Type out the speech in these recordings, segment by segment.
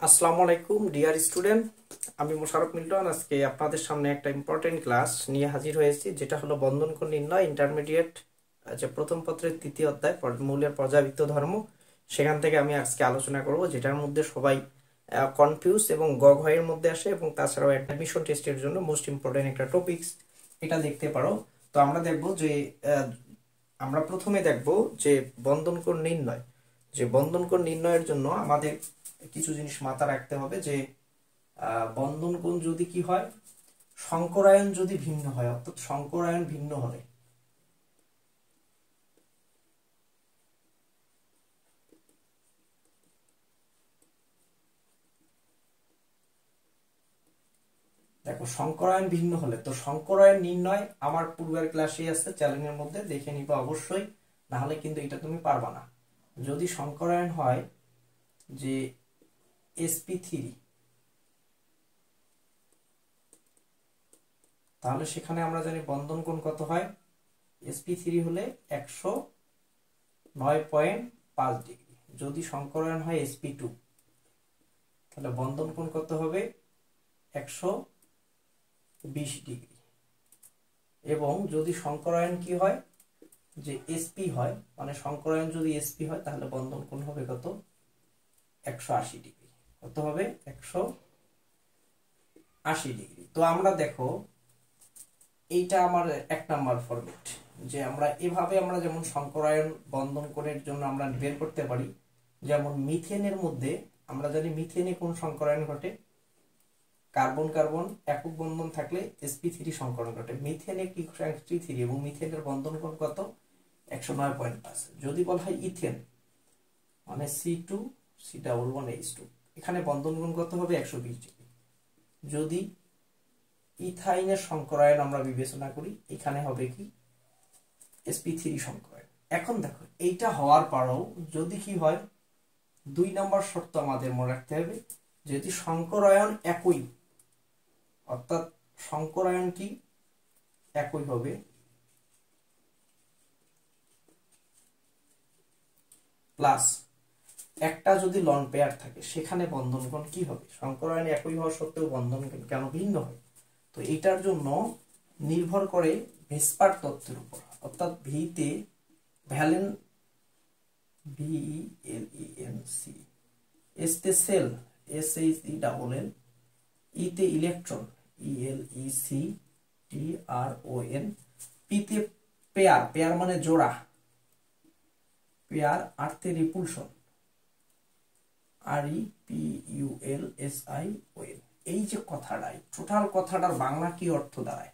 আসসালামু আলাইকুম dear student, আমি মোশাররফ মিল্টন। আজকে আপনাদের সামনে একটা ইম্পর্টেন্ট ক্লাস নিয়ে হাজির হয়েছি, যেটা হলো বন্ধন কোণ নির্ণয় ইন্টারমিডিয়েট যে প্রথম পত্রের তৃতীয় অধ্যায় মূলের পর্যাবৃত্ত ধর্ম। সেখান থেকে আমি আজকে আলোচনা করব, যেটার মধ্যে সবাই কনফিউজ এবং গয়ের মধ্যে আসে, এবং তাছাড়াও অ্যাডমিশন টেস্টের জন্য মোস্ট ইম্পর্টেন্ট একটা টপিকস এটা দেখতে পারো। তো আমরা দেখব যে আমরা প্রথমে দেখব যে বন্ধন কোণ নির্ণয়। যে বন্ধন কোণ নির্ণয়ের জন্য আমাদের কিছু জিনিস মাথা রাখতে হবে, যে বন্ধন কোণ যদি কি হয়, সংকরায়ন যদি ভিন্ন হয়, অর্থাৎ সংকরায়ন ভিন্ন হলে দেখো সংকরায়ন ভিন্ন হলে, তো সংকরায়ন নির্ণয় আমার পূর্বের ক্লাসে আছে, চ্যানেলের মধ্যে দেখে নিবা অবশ্যই, না হলে কিন্তু এটা তুমি পারবা না। যদি সংকরায়ন হয় যে sp3, তাহলে সেখানে আমরা জানি বন্ধন কোণ কত হয়, sp3 হলে 109.5 ডিগ্রি। যদি সংকরায়ন হয় sp2, তাহলে বন্ধন কোণ কত হবে, 120 ডিগ্রি। এবং যদি সংকরায়ন কি হয়, যে sp হয়, মানে সংকরায়ন যদি sp হয়, তাহলে বন্ধন কোণ হবে কত, 180 ডিগ্রি। কত হবে, 180 ডিগ্রি। তো আমরা দেখো, এইটা আমার এক নাম্বার ফরম্যাট, যে আমরা এভাবে আমরা যেমন সংকরায়ন বন্ধন কোণের জন্য আমরা বের করতে পারি। যেমন মিথেনের মধ্যে আমরা জানি মিথেনে কোন সংকরায়ন ঘটে, কার্বন কার্বন একক বন্ধন থাকলে sp3 সংকরণ ঘটে। মিথেনে কি sp3 এবং মিথেনের বন্ধন কোণ কত, 109.5। যদি বলা হয় ইথেন, মানে C2C11H2, এখানে বন্ধন কোণ কত হবে, 120 ডিগ্রি। যদি ইথাইনের সংকরায়ন আমরা বিবেচনা করি, এখানে হবে কি, sp3 সংকরায়ন। এখন দেখো, এইটা হওয়ার পরেও যদি কি হয়, 2 নম্বর শর্ত আমাদের মনে রাখতে হবে, যদি সংকরায়ন একই, অর্থাৎ সংকরায়ন কি একই হবে, প্লাস একটা যদি লন পেয়ার থাকে, সেখানে বন্ধন কোণ কি হবে, সংকরায়ন একই হওয়া সত্ত্বেও বন্ধন কোণ কেন ভিন্ন হয়। তো এটার জন্য নির্ভর করে ভেসপার তত্ত্বের উপর, অর্থাৎ ভিতে ভ্যালেন VELENC, এসতে সেল SHELL, ইতে ইলেকট্রন ELECTRON, পিতে পেয়ার, পেয়ার মানে জোড়া, পেয়ার, আর্থে রিপুলশন REPULSION। এই যে কথাটাই, টোটাল কথাটার বাংলা কি অর্থ দাঁড়ায়,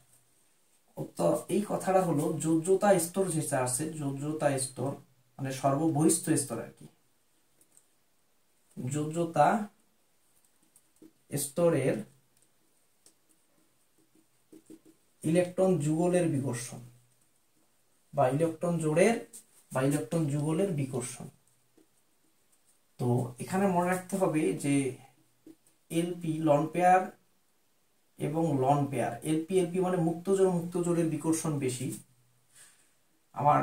তো এই কথাটা হলো যোজ্যতা স্তর যেটা আছে, যোজ্যতা স্তর মানে সর্ববহিষ্ঠ স্তর আর কি, যোজ্যতা স্তরের ইলেকট্রন যুগলের বিকর্ষণ, বা ইলেকট্রন জোড়ের বা ইলেকট্রন যুগলের বিকর্ষণ। তো এখানে মনে রাখতে হবে যে এলপি লন পেয়ার এবং লন পেয়ার, এলপি মানে মুক্তজোড়ের বিকর্ষণ বেশি। আমার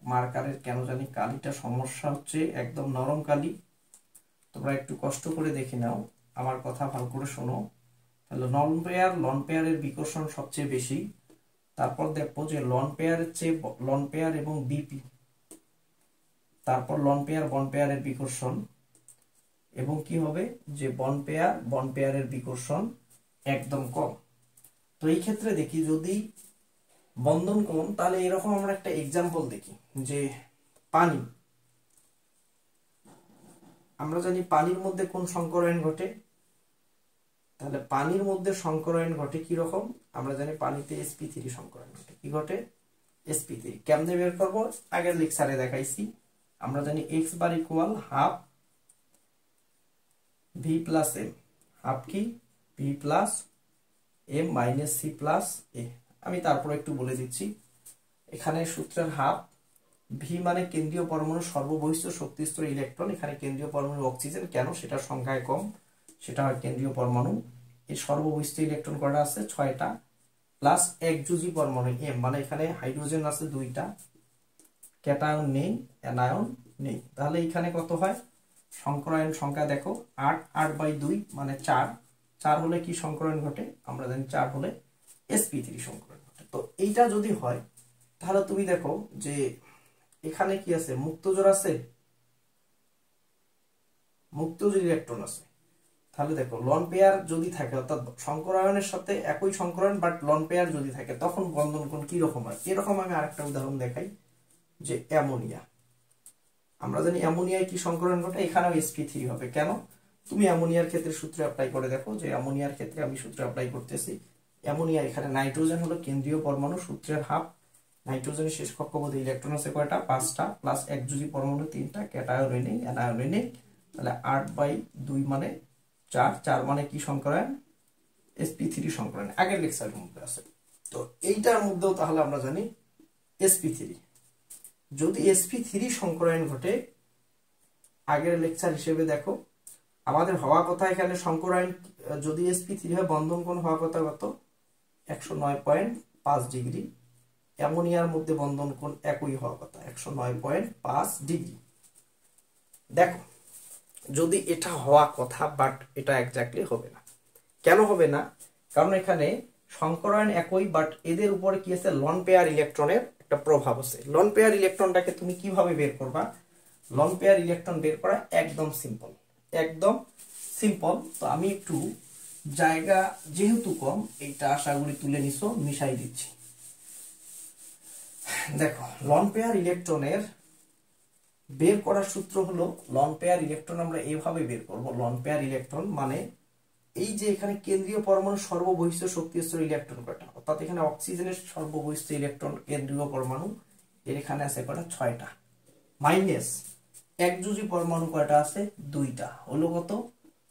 মার্কারের কেন জানি কালিটা সমস্যা হচ্ছে, একদম নরম কালি, তোমরা একটু কষ্ট করে দেখে নাও, আমার কথা ভালো করে শোনো। তাহলে লন পেয়ারের বিকর্ষণ সবচেয়ে বেশি। তারপর দেখবো যে লন পেয়ারের চেয়ে লন পেয়ার এবং বিপি, তারপর লন পেয়ার বন পেয়ারের বিকর্ষণ, এবং কি হবে, যে বন পেয়ারের বিকর্ষণ একদম কম। তো এই ক্ষেত্রে দেখি যদি বন্ধন কোণ, তাহলে এরকম আমরা একটা এক্সাম্পল দেখি, যে পানি, আমরা জানি পানির মধ্যে কোন সংকরায়ন ঘটে, তাহলে পানির মধ্যে সংকরায়ন ঘটে কি রকম, আমরা জানি পানিতে sp3 সংকরায়ন ঘটে। কি ঘটে, sp3। কেমনে বের করব, আগের লেকচারে দেখাইছি। আমরা জানি x বার equal half v plus m, half কি v plus m minus c plus a। আমি তারপর একটু বলে দিচ্ছি, এখানে সূত্রের হাফ, v মানে কেন্দ্রীয় পরমাণু সর্ববহিষ্ঠ শক্তি স্তর ইলেকট্রন, এখানে কেন্দ্রীয় পরমাণু অক্সিজেন, কেন সেটার সংখ্যায় কম, সেটা হয় কেন্দ্রীয় পরমাণু। এই সর্ববহিষ্ঠ ইলেকট্রন কয়টা আছে, 6টা, প্লাস একযোজী পরমাণু m, মানে এখানে হাইড্রোজেন আছে 2টা, ক্যাটায়ন নেই, অ্যানায়ন নেই। তাহলে এখানে কত হয়, সংকরায়ন সংখ্যা দেখো 8, 8/2 মানে 4, 4 হলে কি সংকরায়ন ঘটে আমরা জানি 4 হলে sp3 সংকরায়ন ঘটে। তো এইটা যদি হয় তাহলে তুমি দেখো যে এখানে কি আছে, মুক্ত জোড় আছে, মুক্ত জোড় ইলেকট্রন আছে। তাহলে দেখো লন পেয়ার যদি থাকে অর্থাৎ সংকরায়নের সাথে একই সংকরায়ন বাট লন পেয়ার যদি থাকে তখন বন্ধন কোণ কি রকম হয়। এরকম আমি আরেকটা উদাহরণ দেখাই, যে অ্যামোনিয়া, আমরা জানি অ্যামোনিয়ায় কি সংকরায়ন ঘটে, এখানেও sp3 হবে। কেন, তুমি অ্যামোনিয়ার ক্ষেত্রে সূত্র অ্যাপ্লাই করে দেখো, যে অ্যামোনিয়ার ক্ষেত্রে আমি সূত্র অ্যাপ্লাই করতেছি। অ্যামোনিয়া এখানে নাইট্রোজেন হলো কেন্দ্রীয় পরমাণু, সূত্রের হাফ, নাইট্রোজেনের শেষ কক্ষপথে ইলেকট্রন আছে কয়টা, 5টা, প্লাস একযোজী পরমাণু 3টা, ক্যাটায়ন নেই, অ্যানায়ন নেই। তাহলে 8/2 মানে 4, 4 মানে কি সংকরায়ন, sp3 সংকরায়ন, আগের লেকচারের মধ্যে আছে। তো এইটার মধ্যেও তাহলে আমরা জানি sp3, যদি sp3 সংকরায়ন ঘটে, আগের লেকচার হিসেবে দেখো আমাদের হওয়া কথা এখানে সংকরায়ন যদি sp3 হয় বন্ধন কোণ হওয়া কথা কত, 109.5 ডিগ্রি। অ্যামোনিয়ার মধ্যে বন্ধন কোণ একই হওয়ার কথা 109.5 ডিগ্রি। দেখো যদি এটা হওয়া কথা বাট এটা এক্স্যাক্টলি হবে না। কেন হবে না, কারণ এখানে সংকরায়ন একই বাট এদের উপরে কি আছে, লন পেয়ার ইলেকট্রনের একটা প্রভাব আছে। লন পেয়ার ইলেকট্রনটাকে তুমি কিভাবে বের করবা, লন পেয়ার ইলেকট্রন বের করা একদম সিম্পল, একদম সিম্পল। তো আমি একটু জায়গা যেহেতু কম, এইটা আশা করি তুলে নিছো, মিশাই দিচ্ছি। দেখো লন পেয়ার ইলেকট্রনের বের করার সূত্র হলো, লন পেয়ার ইলেকট্রন আমরা এইভাবে বের করব। লন পেয়ার ইলেকট্রন মানে এই যে এখানে কেন্দ্রীয় পরমাণু সর্ববহিষ্ঠ শক্তি স্তর ইলেকট্রন কয়টা, অর্থাৎ এখানে অক্সিজেনের সর্ববহিষ্ঠ ইলেকট্রন কেন্দ্রীয় পরমাণু এর এখানে আছে কয়টা, 6টা, মাইনাস একযোজী পরমাণু কয়টা আছে, 2টা, হলো কত,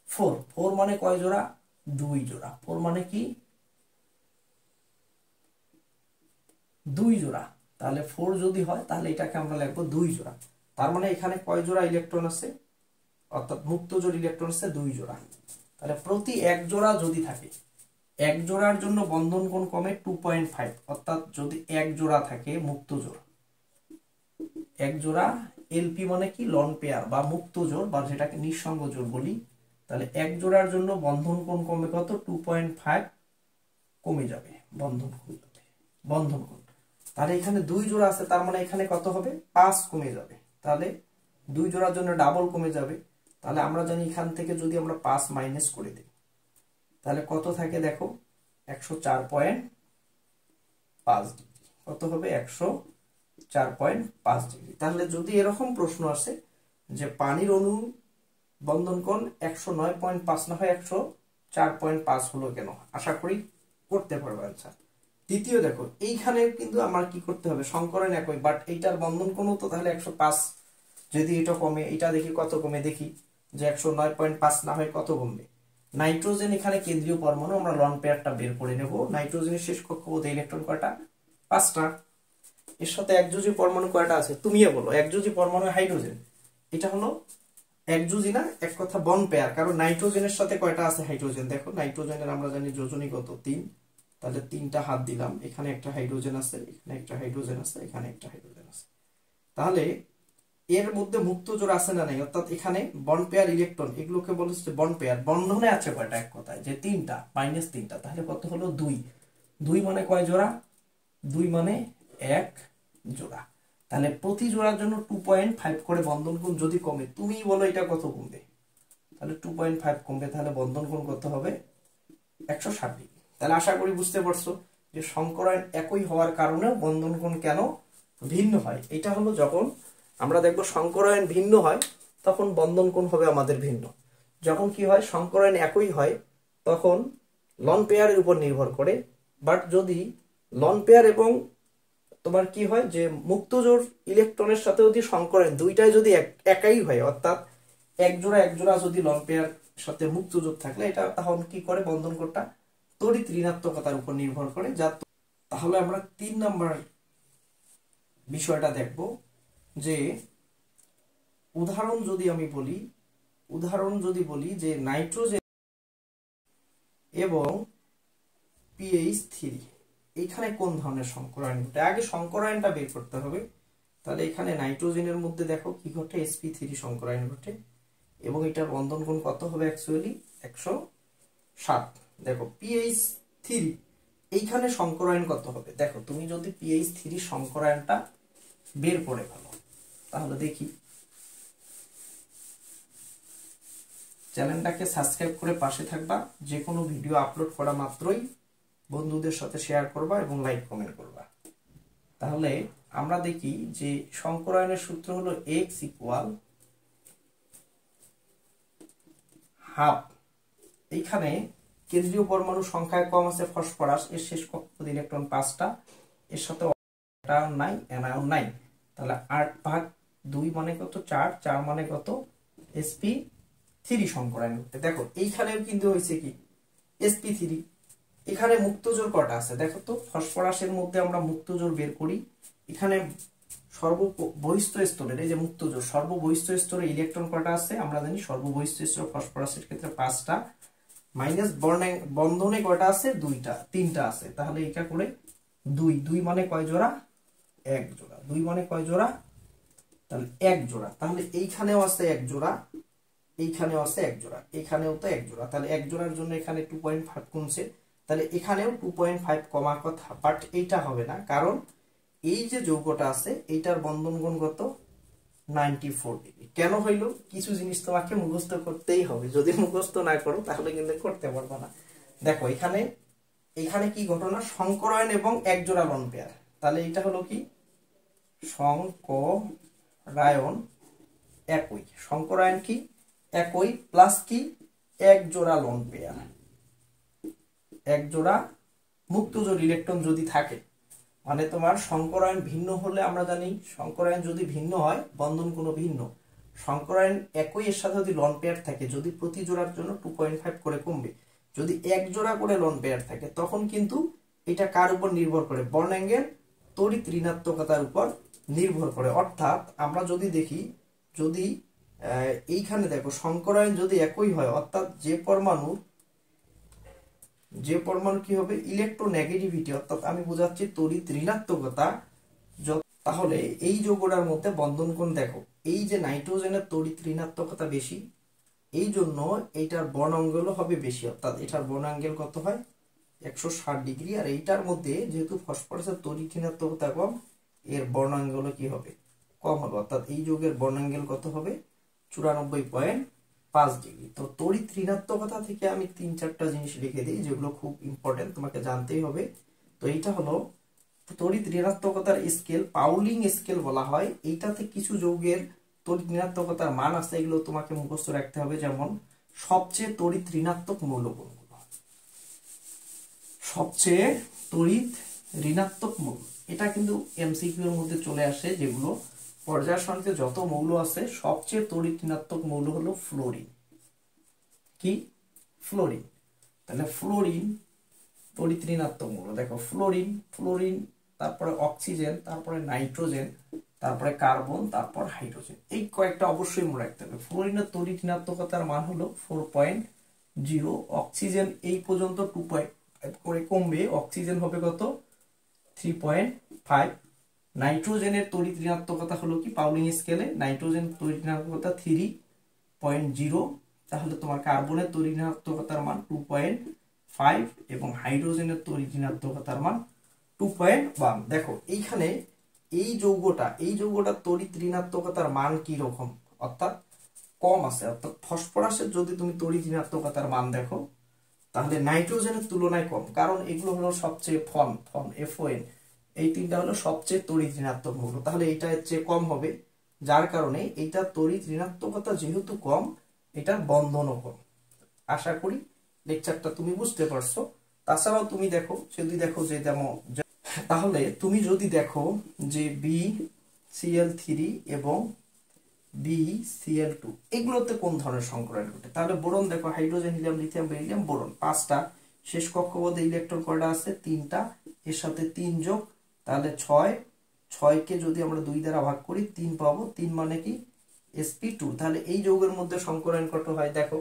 4। 4 মানে কয় জোড়া, 2 জোড়া। 4 মানে কি, 2 জোড়া। তাহলে 4 যদি হয় তাহলে এটাকে আমরা লিখবো 2 জোড়া। তার মানে এখানে কয় জোড়া ইলেকট্রন আছে, অর্থাৎ মুক্ত জোড় ইলেকট্রন আছে 2 জোড়া। তাহলে প্রতি এক জোড়া যদি থাকে, এক জোড়ার জন্য বন্ধন কোণ কমে 2.5, অর্থাৎ যদি এক জোড়া থাকে মুক্ত জোড়, এক জোড়া এলপি মানে কি, লন পেয়ার বা মুক্ত জোড় বা যেটাকে নিঃসঙ্গ জোড় বলি, তাহলে এক জোড়ার জন্য বন্ধন কোণ কমে কত, 2.5 কমে যাবে বন্ধন কোণ, বন্ধন কোণ। তাহলে এখানে 2 জোড়া আছে, তার মানে এখানে কত হবে, 5 কমে যাবে। তাহলে 2 জোড়ার জন্য ডাবল কমে যাবে। তাহলে আমরা জানি এখান থেকে যদি আমরা 5 মাইনাস করে দিই তাহলে কত থাকে দেখো, 104.5 ডিগ্রি। কত হবে, 104.5 ডিগ্রি। তাহলে যদি এরকম প্রশ্ন আসে যে পানির অণু বন্ধন কোণ 109.5 না হয় 104.5 হলো কেন, আশা করি করতে পারবে আনসার। দ্বিতীয় দেখো এইখানে কিন্তু আমার কি করতে হবে, সংকরায়ন একই বাট এইটার বন্ধন কোণ তো তাহলে 105, যদি এটা কমে, এটা দেখি কত কমে, দেখি যে 109.5 না হয় কত কমবে। নাইট্রোজেন এখানে কেন্দ্রীয় পরমাণু, আমরা লন পেয়ারটা বের করে নেব। নাইট্রোজেনের শেষ কক্ষপথে ইলেকট্রন কয়টা, 5টা। এর সাথে একযোজী পরমাণু কয়টা আছে, তুমিও বলো, একযোজী পরমাণু হাইড্রোজেন, এটা হলো একযোজী না, এক কথা বন পেয়ার, কারণ নাইট্রোজেনের সাথে কয়টা আছে হাইড্রোজেন। দেখো নাইট্রোজেনের আমরা জানি যোজনী কত, 3, তাহলে 3টা হাত দিলাম, এখানে একটা হাইড্রোজেন আছে, এখানে একটা হাইড্রোজেন আছে, এখানে একটা হাইড্রোজেন আছে। তাহলে এর মধ্যে মুক্ত জোড় আছে না নাই, অর্থাৎ এখানে বন্ড পেয়ার ইলেকট্রন, এগুলোকে বলে হচ্ছে বন্ড পেয়ার। বন্ধনে আছে কয়টা, এক কথায় যে 3টা, মাইনাস 3টা, তাহলে কত হলো, 2। 2 মানে কয় জোড়া, 2 মানে 1 জোড়া। তাহলে প্রতি জোড়ার জন্য 2.5 করে বন্ধন কোণ যদি কমে, তুমি বলো এটা কত কমবে, তাহলে 2.5 কমবে, তাহলে বন্ধন কোণ কত হবে, 160 ডিগ্রি। তাহলে আশা করি বুঝতে পারছো যে সংকরায়ন একই হওয়ার কারণে বন্ধন কোণ কেন ভিন্ন হয়। এটা হলো যখন আমরা দেখবো সংকরায়ন ভিন্ন হয় তখন বন্ধন কোণ হবে আমাদের ভিন্ন। যখন কি হয়, সংকরায়ন একই হয় তখন লন পেয়ারের উপর নির্ভর করে। বাট যদি লন পেয়ার এবং তোমার কি হয় যে মুক্ত জোড় ইলেকট্রনের সাথে যদি সংকরায়ন দুইটাই যদি একই হয়, অর্থাৎ এক জোড়া যদি লন পেয়ার সাথে মুক্ত জোড় থাকলে এটা তখন কি করে, বন্ধন কোণটা তড়িৎ ঋণাত্মকতার উপর নির্ভর করে। যা তাহলে আমরা 3 নাম্বার বিষয়টা দেখব যে উদাহরণ যদি বলি যে নাইট্রোজেন এবং pH3 এখানে কোন ধরনের সংকরায়ন ঘটে, আগে সংকরায়নটা বের করতে হবে। তাহলে এখানে নাইট্রোজেনের মধ্যে দেখো কি ঘটে, sp3 সংকরায়ন ঘটে, এবং এটার বন্ধন কোণ কত হবে অ্যাকচুয়ালি 107। দেখো PH3 এইখানে সংকরায়ন কত হবে, দেখো তুমি যদি PH3 সংকরায়নটা বের করে ফেলো তাহলে দেখি। চ্যানেলটাকে সাবস্ক্রাইব করে পাশে থাকবা, যে কোনো ভিডিও আপলোড করা মাত্রই বন্ধুদের সাথে শেয়ার করবা এবং লাইক কমেন্ট করবা। তাহলে আমরা দেখি যে সংকরায়নের সূত্র হলো x ইকুয়াল হাফ। এইখানে কেন্দ্রীয় পরমাণু সংখ্যায় কম আছে ফসফরাস, এর শেষ কক্ষপথ ইলেকট্রন 5টা, এর সাথে অ্যানায়ন নাই, অ্যানায়ন নাই, তাহলে 8/2 মানে কত 4, 4 মানে কত sp3 সংকরায়ন করতে। দেখো এইখানেও কিন্তু হয়েছে কি sp3। এখানে মুক্তজোড় কটা আছে দেখো তো, ফসফরাসের মধ্যে আমরা মুক্তজোড় বের করি। এখানে সর্ববহিস্থ স্তরের এই যে মুক্তজোড়, সর্ববহিস্থ স্তরে ইলেকট্রন কটা আছে আমরা জানি, সর্ববহিস্থ স্তরে ফসফরাসের ক্ষেত্রে 5টা, মাইনাস বন্ধনে কটা আছে 2টা, 3টা আছে, তাহলে এটা করে 2, 2 মানে কয় জোড়া 1 জোড়া, 2 মানে কয় জোড়া তাহলে 1 জোড়া। তাহলে এইখানেও আছে 1 জোড়া, এইখানেও আছে 1 জোড়া, এখানেও তো 1 জোড়া, তাহলে 1 জোড়ার জন্য এখানে 2.5 কমছে, তাহলে এখানেও 2.5 কমার কথা, বাট এইটা হবে না, কারণ এই যে যৌগটা আছে এইটার বন্ধন কোণ কত 94 ডিগ্রি। কেন হইলো, কিছু জিনিস তোমাকে মুখস্থ করতেই হবে, যদি মুখস্থ না করো তাহলে কিন্তু করতে পারবে না। দেখো এখানে এখানে কি ঘটনা, সংকরায়ন এবং 1 জোড়া লন পেয়ার, তাহলে এটা হলো কি সংকরায়ন একই, সংকরায়ন কি একই, প্লাস কি 1 জোড়া লন পেয়ার, 1 জোড়া মুক্তজোড় ইলেকট্রন যদি থাকে, মানে তোমার সংকরায়ন ভিন্ন হলে আমরা জানি সংকরায়ন যদি ভিন্ন হয় বন্ধন কোনো ভিন্ন, সংকরায়ন একই এর সাথে যদি লন পেয়ার থাকে, যদি প্রতি জোড়ার জন্য 2.5 করে কমবে, যদি 1 জোড়া করে লন পেয়ার থাকে তখন কিন্তু এটা কার উপর নির্ভর করে, বর্ণ অ্যাঙ্গেল তড়িৎ ঋণাত্মকতার উপর নির্ভর করে। অর্থাৎ আমরা যদি দেখি, যদি এইখানে দেখো সংকরায়ন যদি একই হয়, অর্থাৎ যে পরমাণু কি হবে ইলেকট্রোনেগেটিভিটি, অর্থাৎ আমি বোঝাচ্ছি তড়িৎ ঋণাত্মকতা, তাহলে এই যৌগটার মধ্যে বন্ধন কোণ দেখো, এই যে নাইট্রোজেনের তড়িৎ ঋণাত্মকতা বেশি, এই জন্য এইটার বর্ণাঙ্গেলও হবে বেশি, অর্থাৎ এটার বর্ণাঙ্গেল কত হয় 160 ডিগ্রি, আর এইটার মধ্যে যেহেতু ফসফরাসের তড়িৎ ঋণাত্মকতা কম, এর বর্ণাঙ্গেলও কি হবে কম হবে, অর্থাৎ এই যৌগের বর্ণাঙ্গেল কত হবে 94.5 ডিগ্রি। তো তড়িৎ ঋণাত্মকতা থেকে আমি 3-4টা জিনিস লিখে দিই যেগুলো খুব ইম্পর্টেন্ট, তোমাকে জানতেই হবে। তো এইটা হলো তড়িৎ ঋণাত্মকতার স্কেল, পাউলিং স্কেল বলা হয়। এইটাতে কিছু যৌগের তড়িৎ ঋণাত্মকতার মান আছে, এগুলো তোমাকে মুখস্থ রাখতে হবে। যেমন সবচেয়ে তড়িৎ ঋণাত্মক মৌল কোনগুলো, সবচেয়ে তড়িৎ ঋণাত্মক মৌল, এটা কিন্তু এমসিকিউ এর মধ্যে চলে আসে, যেগুলো পর্যায় সারণীতে যত মৌল আছে সবচেয়ে তড়িৎ ঋণাত্মক মৌল হলো ফ্লোরিন। কি ফ্লোরিন, তাহলে ফ্লোরিন তড়িৎ ঋণাত্মক মৌল, দেখো ফ্লোরিন, ফ্লোরিন, তারপরে অক্সিজেন, তারপরে নাইট্রোজেন, তারপরে কার্বন, তারপর হাইড্রোজেন, এই কয়েকটা অবশ্যই মনে রাখতে হবে। ফ্লোরিনের তড়িৎ ঋণাত্মকতার মান হলো 4.0, অক্সিজেন এই পর্যন্ত 2.5 করে কমবে, অক্সিজেন হবে কত 3.5, নাইট্রোজেনের তড়িৎ ঋণাত্মকতা হলো কি পাউলিং স্কেলে, নাইট্রোজেন তড়িৎ ঋণাত্মকতা 3.0, তাহলে তোমার কার্বনের তড়িৎ ঋণাত্মকতার মান 2.5 এবং হাইড্রোজেনের তড়িৎ ঋণাত্মকতার মান 2.1। দেখো এইখানে এই যৌগটা তড়িৎ ঋণাত্মকতার মান কি রকম, অর্থাৎ কম আছে, অর্থাৎ ফসফরাসের যদি তুমি তড়িৎ ঋণাত্মকতার মান দেখো তাহলে নাইট্রোজেনের তুলনায় কম, কারণ এগুলো হলো সবচেয়ে ফন FON, এই তিনটা হলো সবচেয়ে তড়িৎ ঋণাত্মক মৌল, তাহলে এটা চেয়ে কম হবে, যার কারণে এইটা তড়িৎ ঋণাত্মকতা যেহেতু কম এটার বন্ধনও কম। আশা করি লেকচারটা তুমি বুঝতে পারছো। তাছাড়াও তুমি দেখো, যদি দেখো যে তাহলে তুমি যদি দেখো যে BCl3 এবং BCl2 এগুলোতে কোন ধরনের সংকরায়ন ঘটে, তাহলে বোরন দেখো hydrogen, helium, lithium, beryllium, boron 5টা, শেষ কক্ষপথে ইলেকট্রন কয়টা আছে 3টা, এর সাথে 3 যোগ, তাহলে 6 কে যদি আমরা 2 দ্বারা ভাগ করি 3 পাবো, 3 মানে কি sp2। তাহলে এই যৌগের মধ্যে সংকরায়ন কত হয় দেখো,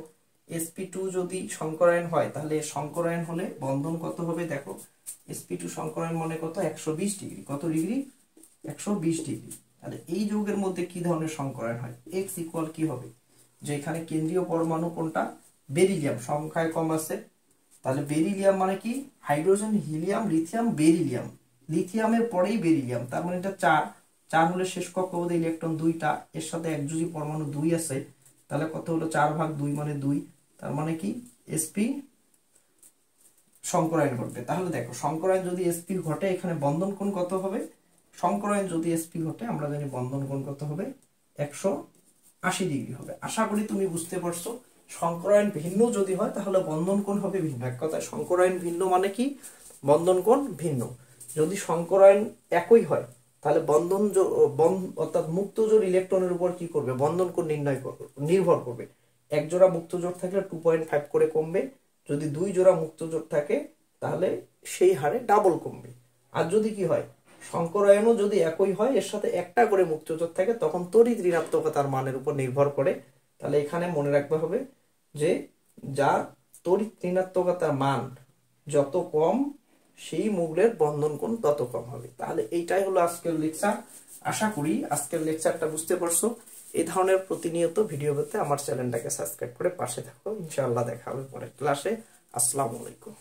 sp2 যদি সংকরায়ন হয় তাহলে সংকরায়ন হলে বন্ধন কত হবে দেখো, sp2 সংকরায়ন মানে কত 120 ডিগ্রি, কত ডিগ্রি 120 ডিগ্রি। তাহলে এই যৌগের মধ্যে কি ধরনের সংকরায়ন হয়, x ইকুয়াল কি হবে যে এখানে কেন্দ্রীয় পরমাণু কোনটা, বেরিলিয়াম, সংখ্যায় কম আছে। তাহলে বেরিলিয়াম মানে কি, হাইড্রোজেন, হিলিয়াম, লিথিয়াম, বেরিলিয়াম, লিথিয়ামের পরেই বেরিলিয়াম, তার মানে এটা 4, 4 হলে শেষ কক্ষপথে ইলেকট্রন 2টা, এর সাথে একযোজী পরমাণু 2 আছে, তাহলে কত হলো 4/2 মানে 2, তার মানে কি sp সংকরায়ন ঘটবে। তাহলে দেখো সংকরায়ন যদি sp ঘটে এখানে বন্ধন কোণ কত হবে, সংকরায়ন যদি sp ঘটে আমরা জানি বন্ধন কোণ কত হবে, 180 ডিগ্রি হবে। আশা করি তুমি বুঝতে পারছো। সংকরায়ন ভিন্ন যদি হয় তাহলে বন্ধন কোণ হবে ভিন্ন। এক কথায় সংকরায়ন ভিন্ন মানে কি, বন্ধন কোণ ভিন্ন। যদি সংকরায়ন একই হয় তাহলে বন্ধন অর্থাৎ মুক্ত জোড় ইলেকট্রনের উপর কি করবে, বন্ধন কোণ নির্ভর করবে। এক জোড়া মুক্ত জোড় থাকলে 2.5 করে কমবে, যদি 2 জোড়া মুক্ত জোড় থাকে তাহলে সেই হারে ডাবল কমবে। আর যদি কি হয়, সংকরায়নও যদি একই হয়, এর সাথে একটা করে মুক্ত জোড় থাকে, তখন তড়িৎ ঋণাত্মকতার মানের উপর নির্ভর করে। তাহলে এখানে মনে রাখতে হবে যে যার তড়িৎ ঋণাত্মকতার মান যত কম সেই মৌলের বন্ধন কোণ তত কম হবে। তাহলে এইটাই হলো আজকের লেকচার। আশা করি আজকের লেকচারটা বুঝতে পারছো। এই ধরনের প্রতিনিয়ত ভিডিও পেতে আমার চ্যানেলটাকে সাবস্ক্রাইব করে পাশে থাকো। ইনশাআল্লাহ দেখা হবে পরের ক্লাসে। আসসালামু আলাইকুম।